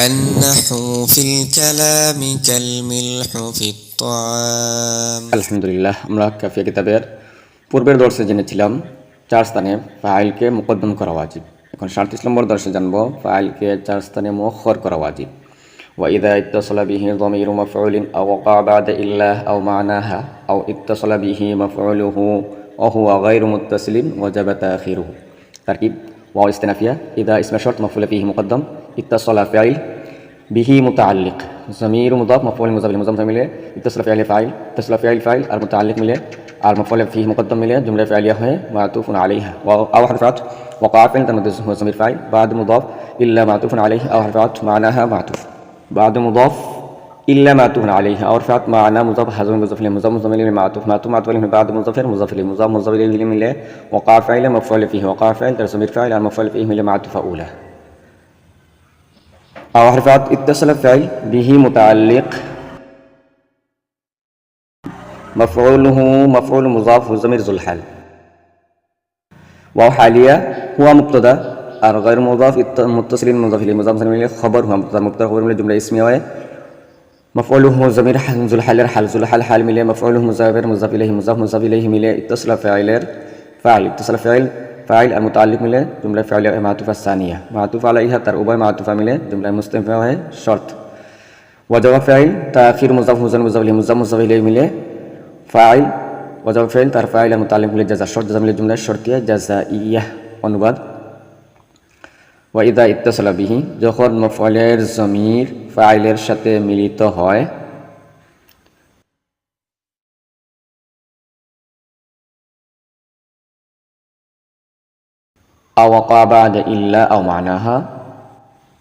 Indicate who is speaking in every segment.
Speaker 1: النحو في الكلام كالملح في الطعام।
Speaker 2: আলহামদুলিল্লাহ, আমরা কাফিয়া কিতাবের পূর্বের দর্শে জেনেছিলাম চার স্থানে ফাইলকে মুকদ্দম করা ওয়াজিব। এখন 37 নম্বর দর্শে জানবো ফাইলকে চার স্থানে মুআখখার করা ওয়াজিব। وإذا اتصل به ضمير مفعول أو وقع بعد إلا أو معناها أو اتصل به مفعوله وهو غير متصل وجب تأخيره. تركيب واو استنافية. إذا اسم شرط مفعول فيه مقدم، اتصل فعل به متعلق، ضمير مضاف مفعول مضاف إليه مضاف ملے، اتصل فعل فاعل، اتصل فاعل और मुतअल्लिक़ मिले और मफ़ऊल फ़ीह मुक़द्दम मिले, जुमला फ़िअलिया है मातूफ़ अलैहा अव हरफ़ात वक़अ फ़िअल तमद्दुज़ हुवा ज़मीर फ़ाइल बाद मुज़ाफ़ इल्ला मातूफ़ अलैहि अव हरफ़ात मानाहा मातूफ़ बाद मुज़ाफ़ इल्ला मातूफ़ अलैहा और हरफ़ात माना मुज़ाफ़ हज़फ मुज़ाफ़ इलैहि मुज़ाफ़ मुज़ाफ़ इलैहि मातूफ़ मातूफ़ मातूफ़ इलैहि बाद मुज़ाफ़ मुज़ाफ़ इलैहि मुज़ाफ़ मुज़ाफ़ इलैहि मिले वक़अ फ़ाइल मफ़ऊल फ़ीह वक़अ फ़ाइल ज़मीर फ़ाइल और मफ़ऊल फ़ीह मिले मातूफ़ औला أو حرفات اتصل فعل به متعلق مفعوله مفعول مضاف ضمير ذو الحال واو حالية هو مبتدا और غैर मुज़ाफ़ मुत्तसिल मुज़ाफ़ इलैहि मुज़ाफ़ मिले खबर हुआ मुबतदा खबर मिले जुमला इस्मिया है मफ़ऊलुहु ज़मीर ज़ुल हाल हाल मिले मफ़ऊलुहु मुज़ाफ़ इलैहि मिले इत्तसल फ़ाइल फ़ाइल और मुतअल्लिक़ मिले जुमला फ़िअलिया मातूफ़ सानिया मातूफ़ अलैहा तर उभय मातूफ़ा मिले जुमला मुस्तफ़ा है शर्त वजब फ़ाइल ताख़ीर मुज़ाफ़ इलैहि मिले फ़ाइल वजब फ़ाइल तर फ़ाइल और मुतअल्लिक़ मिले जज़ा शर्त जज़ा मिले जुमला शर्तिया जज़ाइया अनुबाद ওয়াইদা ইত্তাসালা বিহি যখন মফউলের জমির ফাইলের সাথে মিলিত হয় আও ওয়াকা বা'দা ইল্লা আও মানাহা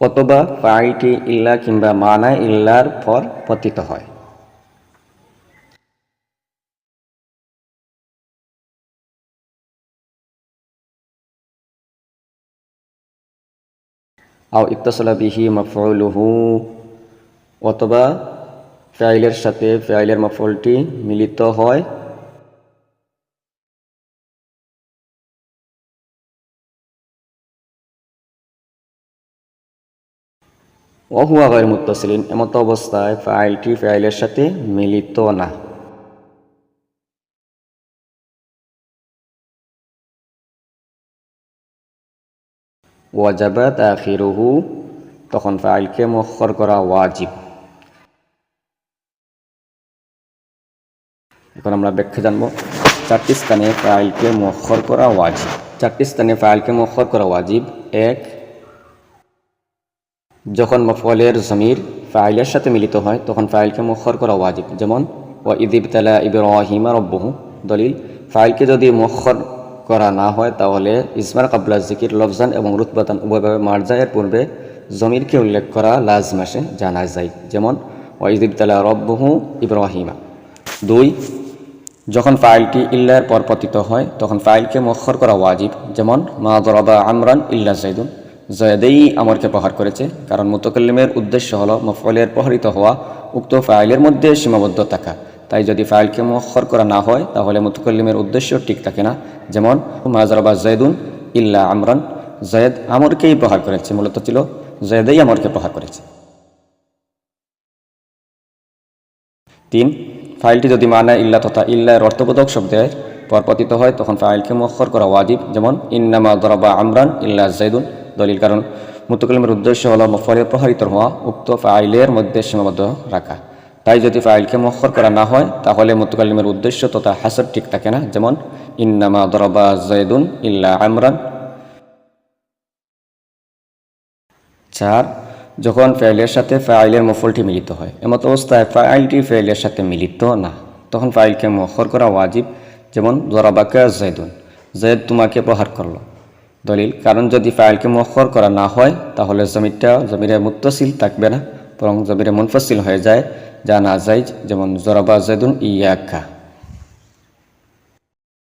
Speaker 2: অথবা ফাইলটি ইল্লা কিংবা মানা ইল্লার পর পতিত হয়। আও ইত্তাসালা বিহি মাফউলুহু অথবা ফাইলের সাথে ফাইলের মাফউলটি মিলিত হয় ওহুয়া গায়রু মুত্তাসিলিন এমত অবস্থায় ফাইলটি ফাইলের সাথে মিলিত না। ওয়াজাবা তাখিরুহু তখন ফাইলকে মুআখখার করা ওয়াজিব। এখন আমরা ব্যাখ্যা জানব চারটি স্থানে ফাইলকে মুআখখার করা ওয়াজিব। চারটি স্থানে ফাইলকে মুআখখার করা ওয়াজিব। এক, যখন মফউলের জমির ফাইলের সাথে মিলিত হয় তখন ফাইলকে মুআখখার করা ওয়াজিব, যেমন ওয়া ইয ইবতালা ইব্রাহিমা রাব্বুহু। দলিল, ফাইলকে যদি মুআখখার করা না হয় তাহলে ইসমার কাবলা জিকির লফজান এবং রুতবাতান উভয়ভাবে মারজায়ের পূর্বে জমিরকে উল্লেখ করা লাজম আসে, জানা যায়, যেমন ওয়া ইয ইবতালা রাব্বুহু ইব্রাহিমা। দুই, যখন ফাইলটি ইল্লার পর পতিত হয় তখন ফাইলকে মুআখখার করা ওয়াজিব, যেমন মা দরাবা আমরান ইল্লা যায়দুন। জয়দেই আমরকে প্রহার করেছে, কারণ মুতাকাল্লিমের উদ্দেশ্য হলো মফউলের প্রহরিত হওয়া উক্ত ফাইলের মধ্যে সীমাবদ্ধ থাকা। তাই যদি ফাইলকে মুআখখার করা না হয় তাহলে মুতাকাল্লিমের উদ্দেশ্য ঠিক থাকে না, যেমন মা দরাবা যায়দুন ইল্লা আমরান। জয়েদ আমরকেই প্রহার করেছে, মূলত ছিল জয়দেই আমরকে প্রহার করেছে। তিন, ফাইলটি যদি মানা ইল্লা তথা ইল্লার অর্থবোধক শব্দের পর পতিত হয় তখন ফাইলকে মুআখখার করা ওয়াজিব, যেমন ইন্নামা দরাবা আমরান ইল্লা যায়দুন। দলিল, কারণ মুতাকাল্লিমের উদ্দেশ্য হলো মফউলের প্রহরিত হওয়া উক্ত ফাইলের মধ্যে সীমাবদ্ধ রাখা। তাই যদি ফাইলকে মুআখখার করা না হয় তাহলে মুতাকাল্লিমের উদ্দেশ্য তথা হাসর ঠিক থাকে না, যেমন ইন্নামা দরাবা যায়দুন ইল্লা আমরান। চার, যখন ফাইলের সাথে ফাইলের মফউলটি মিলিত হয়, এমত অবস্থায় ফাইলটি ফাইলের সাথে মিলিত না, তখন ফাইলকে মুআখখার করা ওয়াজিব, যেমন দরাবাকা যায়দুন, যায়েদ তোমাকে প্রহার করল। দলিল, কারণ যদি ফাইলকে মুআখখার করা না হয় তাহলে জমিরটা জমিরে মুত্তাসিল থাকবে না, বরং জমিরে মুনফাসিল হয়ে যায়, যা না যায়, যেমন দরাবা যায়দুন ইয়াকা।